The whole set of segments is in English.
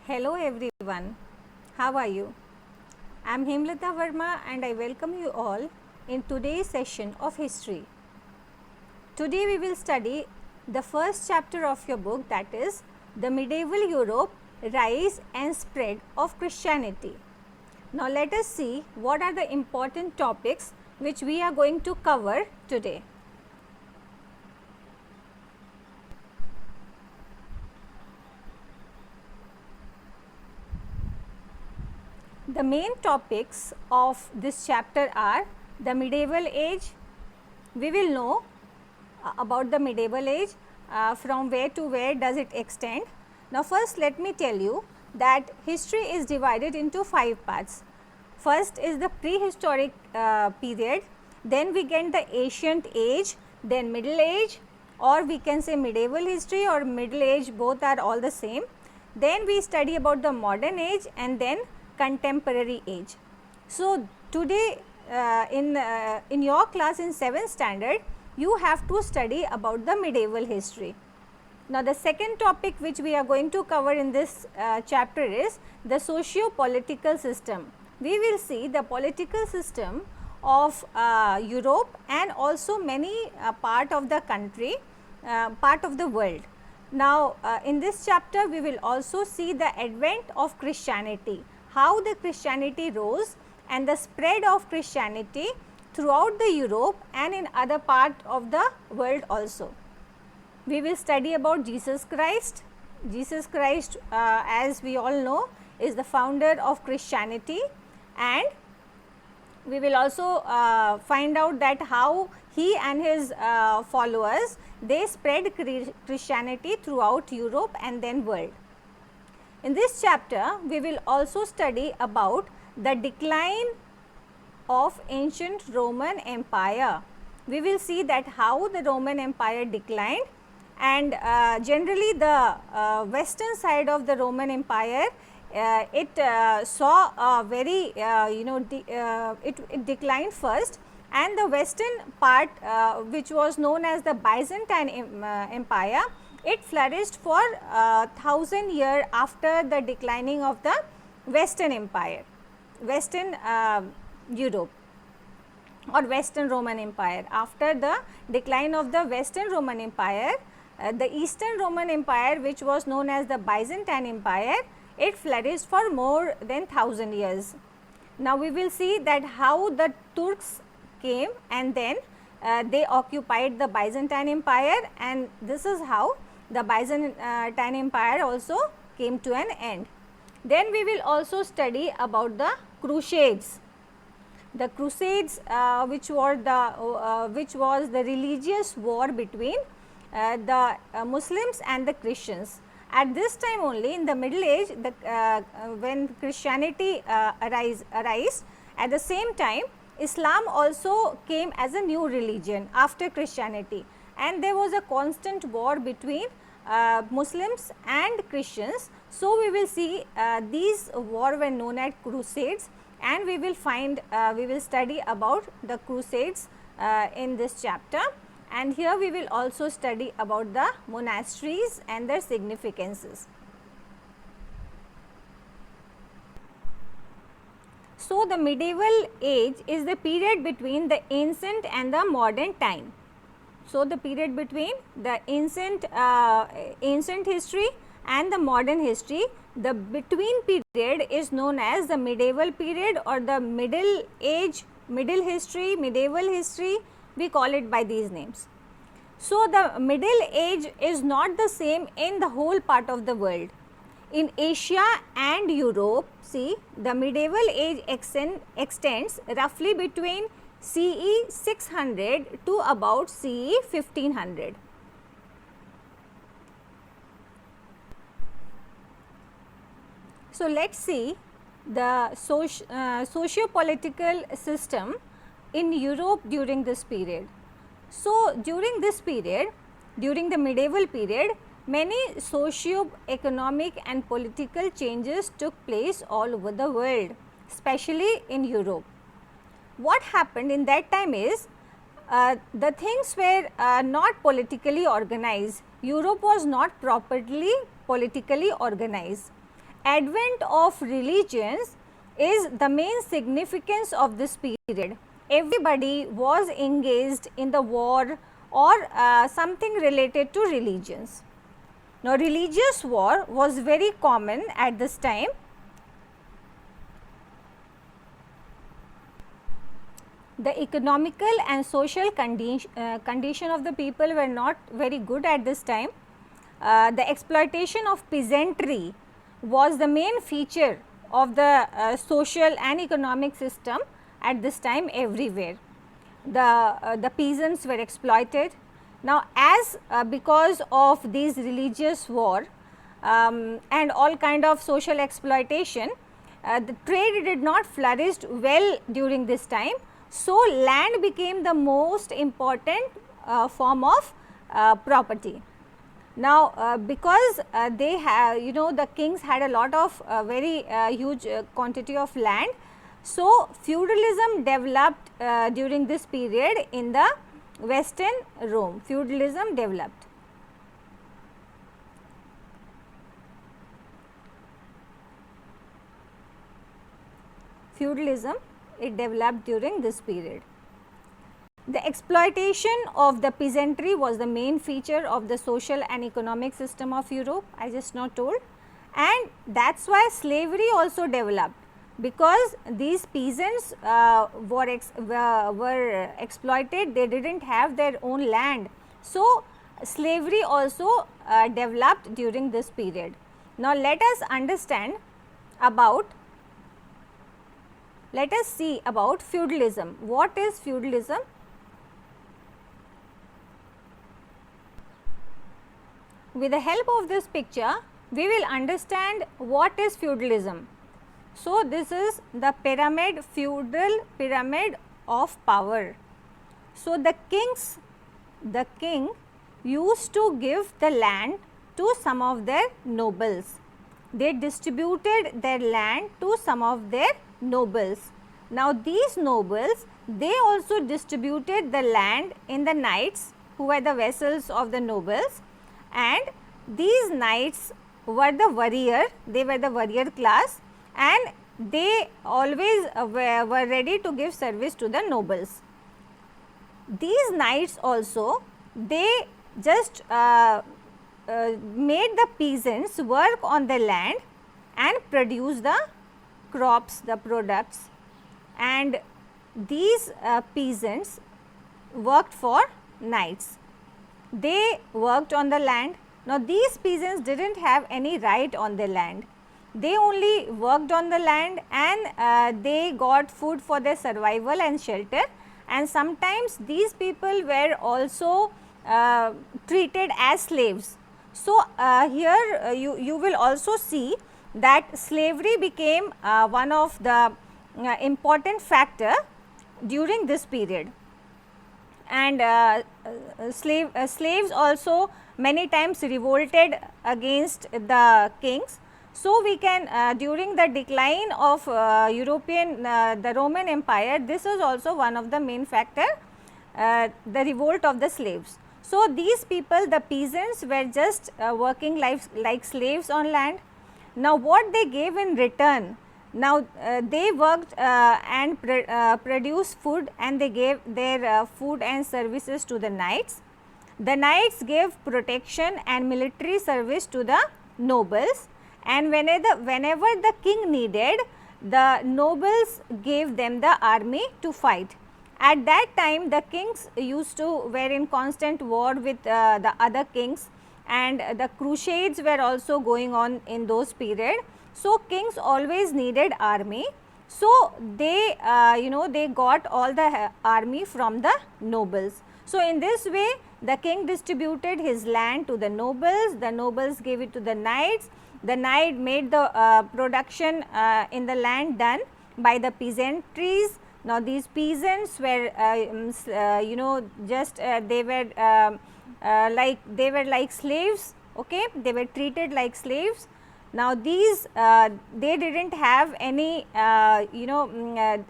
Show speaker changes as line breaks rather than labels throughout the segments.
Hello everyone, how are you? I am Hemlata Verma and I welcome you all in today's session of history. Today we will study the first chapter of your book, that is the medieval Europe, rise and spread of Christianity. Now let us see what are the important topics which we are going to cover today. The main topics of this chapter are the medieval age. We will know about the medieval age, from where to where does it extend. Now first let me tell you that history is divided into 5 parts. First is the prehistoric period, then we get the ancient age, then middle age, or we can say medieval history or middle age, both are all the same. Then we study about the modern age and then contemporary age. So today in your class in 7th standard, you have to study about the medieval history. Now the second topic which we are going to cover in this chapter is the socio-political system. We will see the political system of Europe and also many part of the country, part of the world. Now in this chapter we will also see the advent of Christianity, how the Christianity rose and the spread of Christianity throughout the Europe and in other part of the world also. We will study about Jesus Christ. Jesus Christ, as we all know, is the founder of Christianity, and we will also find out that how he and his followers, they spread Christianity throughout Europe and then world. In this chapter, we will also study about the decline of ancient Roman Empire. We will see that how the Roman Empire declined, and generally the western side of the Roman Empire, it saw a very it declined first, and the western part which was known as the Byzantine Empire, it flourished for 1000 years after the declining of the Western Empire, Western Europe or Western Roman Empire. After the decline of the Western Roman Empire, the Eastern Roman Empire, which was known as the Byzantine Empire, it flourished for more than 1000 years. Now we will see that how the Turks came and then they occupied the Byzantine Empire, and this is how the Byzantine Empire also came to an end. Then we will also study about the Crusades. The Crusades, which was the religious war between the Muslims and the Christians. At this time only, in the Middle Age, when Christianity arose, at the same time Islam also came as a new religion after Christianity, and there was a constant war between Muslims and Christians. So we will see these war were known as Crusades, and we will find we will study about the Crusades in this chapter, and here we will also study about the monasteries and their significances. So the medieval age is the period between the ancient and the modern time. So the period between the ancient history and the modern history, the between period is known as the medieval period or the middle age, middle history, medieval history, we call it by these names. So the middle age is not the same in the whole part of the world. In Asia and Europe, see, the medieval age extends roughly between CE 600 to about CE 1500. So let us see the socio-political system in Europe during this period. So during this period, during the medieval period, many socio-economic and political changes took place all over the world, especially in Europe. What happened in that time is the things were not politically organized. Europe was not properly politically organized, advent of religions is the main significance of this period. Everybody was engaged in the war or something related to religions. Now, religious war was very common at this time. The economical and social condition of the people were not very good at this time. The exploitation of peasantry was the main feature of the social and economic system at this time everywhere. The peasants were exploited. Now, as because of these religious war and all kind of social exploitation, the trade did not flourish well during this time. So, land became the most important form of property. Now, because they have, the kings had a lot of very huge quantity of land. So, feudalism developed during this period in the western Rome. Feudalism developed. Feudalism, it developed during this period. The exploitation of the peasantry was the main feature of the social and economic system of Europe, I just now told, and that is why slavery also developed, because these peasants were exploited, they did not have their own land. So, slavery also developed during this period. Now, let us see about feudalism. What is feudalism? With the help of this picture, we will understand what is feudalism. So, this is the pyramid, feudal pyramid of power. So, the king used to give the land to some of their nobles. They distributed their land to some of their nobles. Now, these nobles, they also distributed the land in the knights who were the vassals of the nobles, and these knights were the warrior, they were the warrior class, and they always were ready to give service to the nobles. These knights also, they just made the peasants work on the land and produce the crops, the products, and these peasants worked for knights. They worked on the land. Now, these peasants did not have any right on the land. They only worked on the land, and they got food for their survival and shelter, and sometimes these people were also treated as slaves. So, here you will also see that slavery became one of the important factor during this period, and slaves also many times revolted against the kings. So, we can during the decline of the Roman Empire, this is also one of the main factor, the revolt of the slaves. So, these people, the peasants, were just working like slaves on land. Now, what they gave in return? Now, they worked and produced food, and they gave their food and services to the knights. The knights gave protection and military service to the nobles, and whenever the king needed, the nobles gave them the army to fight. At that time, the kings were in constant war with the other kings, and the crusades were also going on in those period. So, kings always needed army. So, they they got all the army from the nobles. So, in this way, the king distributed his land to the nobles gave it to the knights. The knight made the production in the land done by the peasantries. Now, these peasants were just they were like slaves, okay, they were treated like slaves. Now, these they did not have any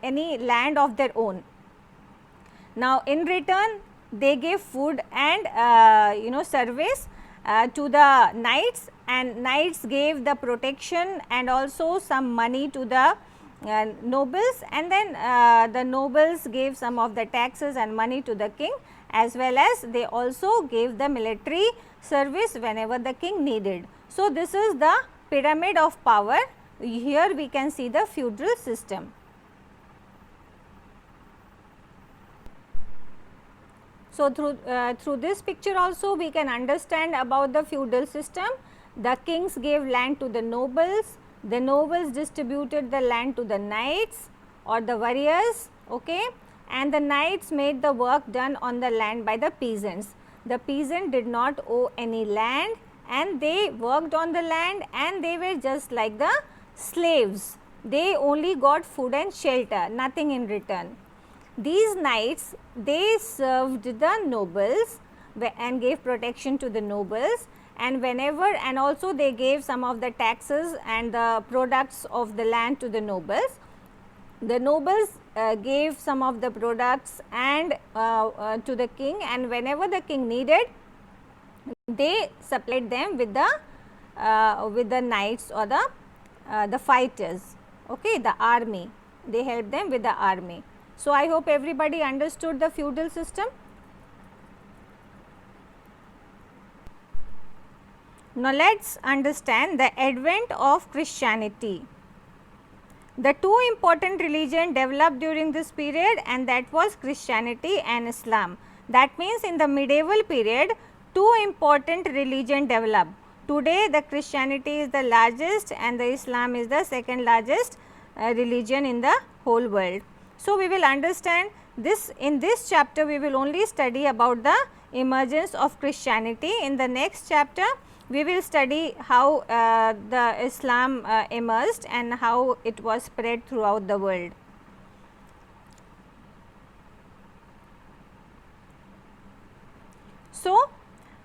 any land of their own. Now, in return they gave food and service, to the knights, and knights gave the protection and also some money to the nobles, and then the nobles gave some of the taxes and money to the king, as well as they also gave the military service whenever the king needed. So, this is the pyramid of power. Here we can see the feudal system. So, through this picture also we can understand about the feudal system. The kings gave land to the nobles distributed the land to the knights or the warriors, okay, and the knights made the work done on the land by the peasants. The peasant did not owe any land and they worked on the land, and they were just like the slaves. They only got food and shelter, nothing in return. These knights, they served the nobles and gave protection to the nobles, and whenever, and also they gave some of the taxes and the products of the land to the nobles. The nobles gave some of the products and to the king, and whenever the king needed, they supplied them with the knights or the fighters, okay, the army. They helped them with the army. So, I hope everybody understood the feudal system. Now, let us understand the advent of Christianity. The two important religions developed during this period, and that was Christianity and Islam. That means, in the medieval period, two important religions developed. Today, the Christianity is the largest and the Islam is the second largest religion in the whole world. So, we will understand this. In this chapter, we will only study about the emergence of Christianity. In the next chapter, we will study how the Islam emerged and how it was spread throughout the world. So,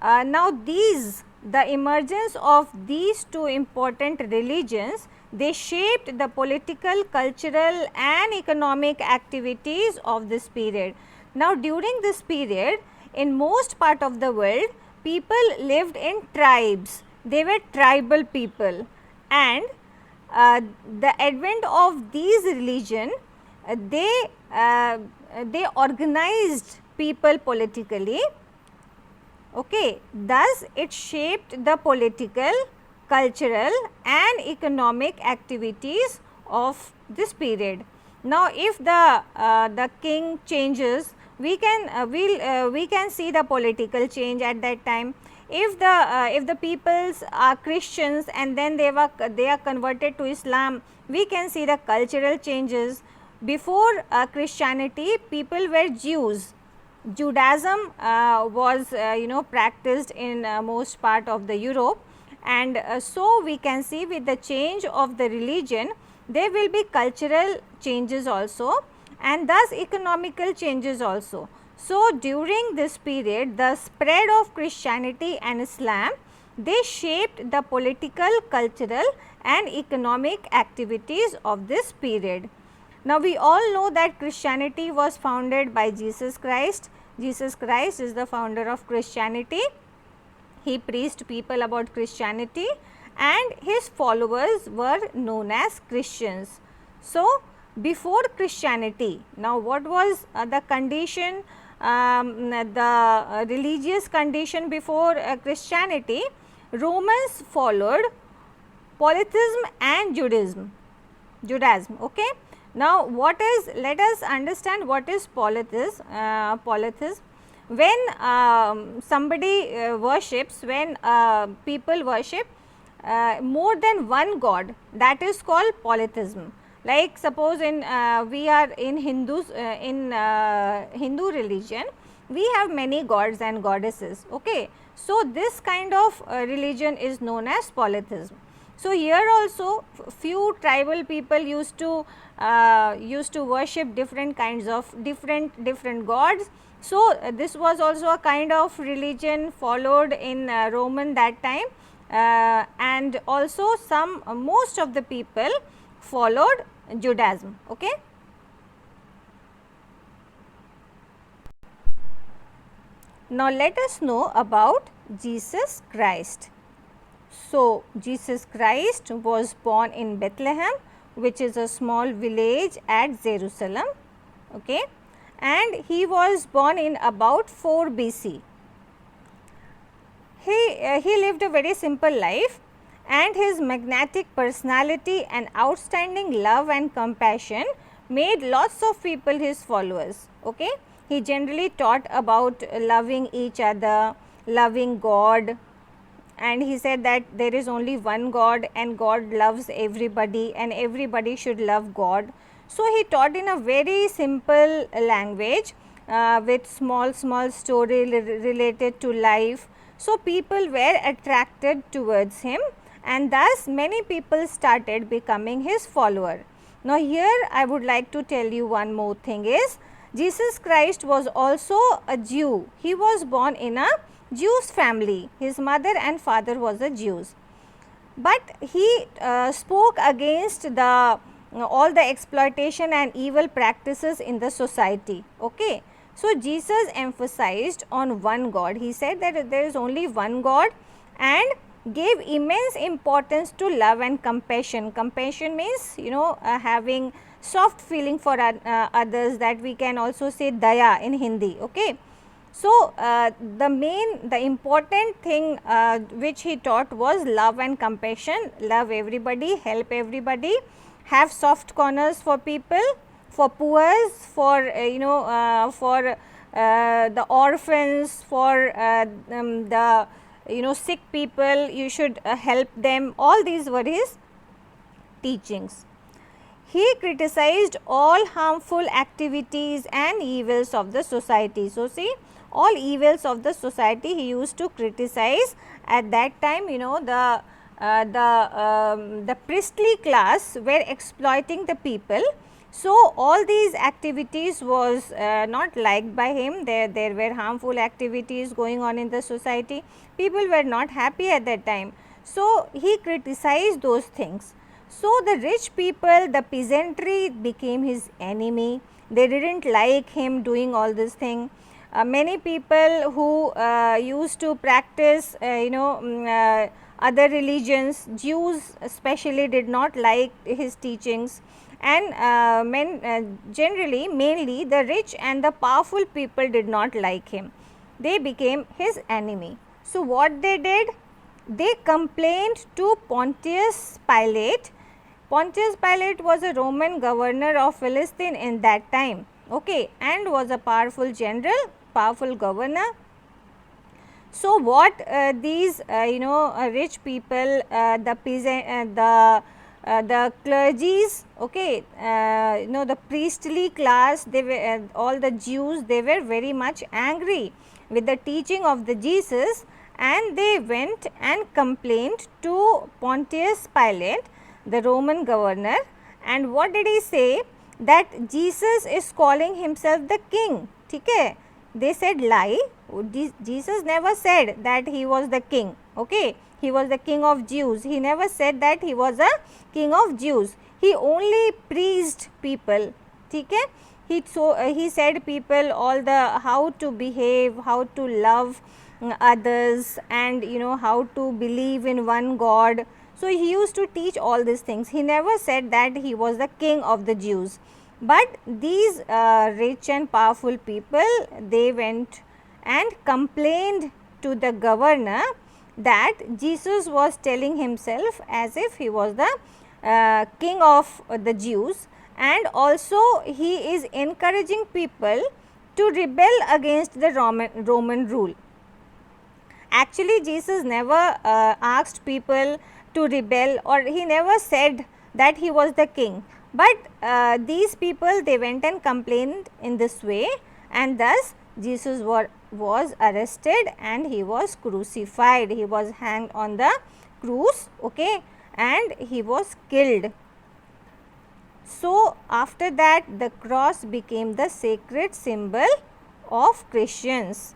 now the emergence of these two important religions, they shaped the political, cultural and economic activities of this period. Now, during this period, in most part of the world, people lived in tribes. They were tribal people, and the advent of these religion, they organized people politically, okay. Thus, it shaped the political, cultural and economic activities of this period. Now, if the king changes, we can see the political change at that time. If the peoples are Christians and then they are converted to Islam, we can see the cultural changes. Before Christianity, people were Jews. Judaism was practiced in most part of the Europe, and so we can see with the change of the religion, there will be cultural changes also, and thus economical changes also. So, during this period, the spread of Christianity and Islam, they shaped the political, cultural and economic activities of this period. Now, we all know that Christianity was founded by Jesus Christ. Jesus Christ is the founder of Christianity. He preached people about Christianity and his followers were known as Christians. So, before Christianity, now what was the condition, the religious condition before Christianity? Romans followed polytheism and Judaism, okay. Now, let us understand what is polytheism. When somebody worships, when people worship more than one god, that is called polytheism. Like suppose we are in Hindus, in Hindu religion, we have many gods and goddesses, okay. So, this kind of religion is known as polytheism. So, here also few tribal people used to worship different kinds of different gods. So, this was also a kind of religion followed in Roman that time, and also most of the people followed Judaism, okay. Now, let us know about Jesus Christ. So, Jesus Christ was born in Bethlehem, which is a small village at Jerusalem, okay, and he was born in about 4 BC. He lived a very simple life, and his magnetic personality and outstanding love and compassion made lots of people his followers. Okay? He generally taught about loving each other, loving God, and he said that there is only one God and God loves everybody and everybody should love God. So, he taught in a very simple language with small story related to life. So, people were attracted towards him, and thus many people started becoming his follower. Now, here I would like to tell you one more thing is, Jesus Christ was also a Jew. He was born in a Jewish family. His mother and father was a Jews, but he spoke against the all the exploitation and evil practices in the society. Okay. So, Jesus emphasized on one God. He said that there is only one God and gave immense importance to love and compassion. Compassion means, having soft feeling for others, that we can also say daya in Hindi. Okay. So, the important thing which he taught was love and compassion, love everybody, help everybody, have soft corners for people, for poor, for for the orphans, for the sick people, you should help them. All these were his teachings. He criticized all harmful activities and evils of the society. So, see, all evils of the society he used to criticize. At that time, the priestly class were exploiting the people. So, all these activities was not liked by him. There were harmful activities going on in the society. People were not happy at that time. So, he criticized those things. So, the rich people, the peasantry became his enemy. They did not like him doing all this thing. Many people who used to practice other religions, Jews especially, did not like his teachings, and generally mainly the rich and the powerful people did not like him. They became his enemy. So, what they did? They complained to Pontius Pilate. Pontius Pilate was a Roman governor of Palestine in that time, okay, and was a powerful general, powerful governor. So, what these rich people, the peasant, the clergies, okay, the priestly class, they were all the Jews, they were very much angry with the teaching of the Jesus, and they went and complained to Pontius Pilate, the Roman governor. And what did he say? That Jesus is calling himself the king. Okay? They said lie. Jesus never said that he was the king. Okay? He was the king of Jews. He never said that he was a king of Jews. He only preached people. Okay? He said people all the how to behave, how to love others, and how to believe in one God. So, he used to teach all these things. He never said that he was the king of the Jews. But these rich and powerful people, they went and complained to the governor that Jesus was telling himself as if he was the king of the Jews, and also he is encouraging people to rebel against the Roman rule. Actually, Jesus never asked people to rebel, or he never said that he was the king, but these people, they went and complained in this way, and thus Jesus was arrested and he was crucified. He was hanged on the cross, okay, and he was killed. So, after that the cross became the sacred symbol of Christians.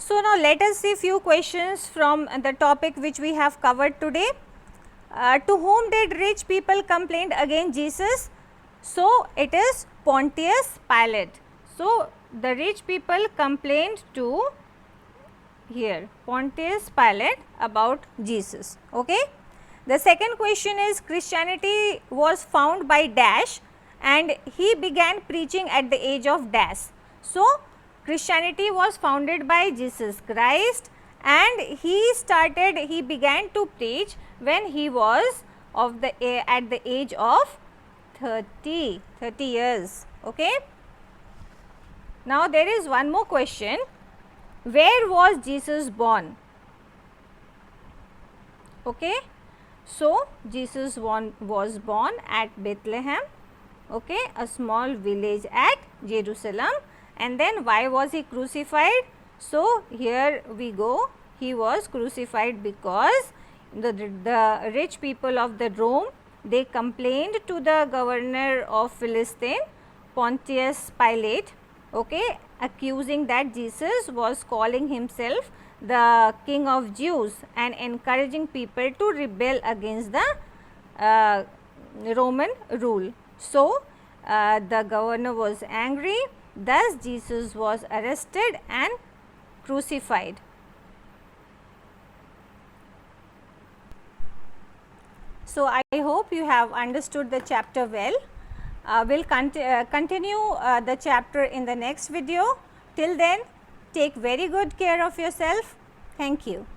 So, now let us see few questions from the topic which we have covered today. To whom did rich people complain against Jesus? So, it is Pontius Pilate. So, the rich people complained to here Pontius Pilate about Jesus. Okay. The second question is Christianity was found by dash and he began preaching at the age of dash. So, Christianity was founded by Jesus Christ and he began to preach when he was at the age of 30 years. Okay. Now, there is one more question. Where was Jesus born? Okay. So, Jesus was born at Bethlehem, okay, a small village at Jerusalem. And then why was he crucified? So, here we go, he was crucified because the rich people of the Rome, they complained to the governor of Philistine, Pontius Pilate, okay, accusing that Jesus was calling himself the king of Jews and encouraging people to rebel against the Roman rule. So, the governor was angry, thus Jesus was arrested and crucified. So, I hope you have understood the chapter well. We will continue the chapter in the next video. Till then, take very good care of yourself. Thank you.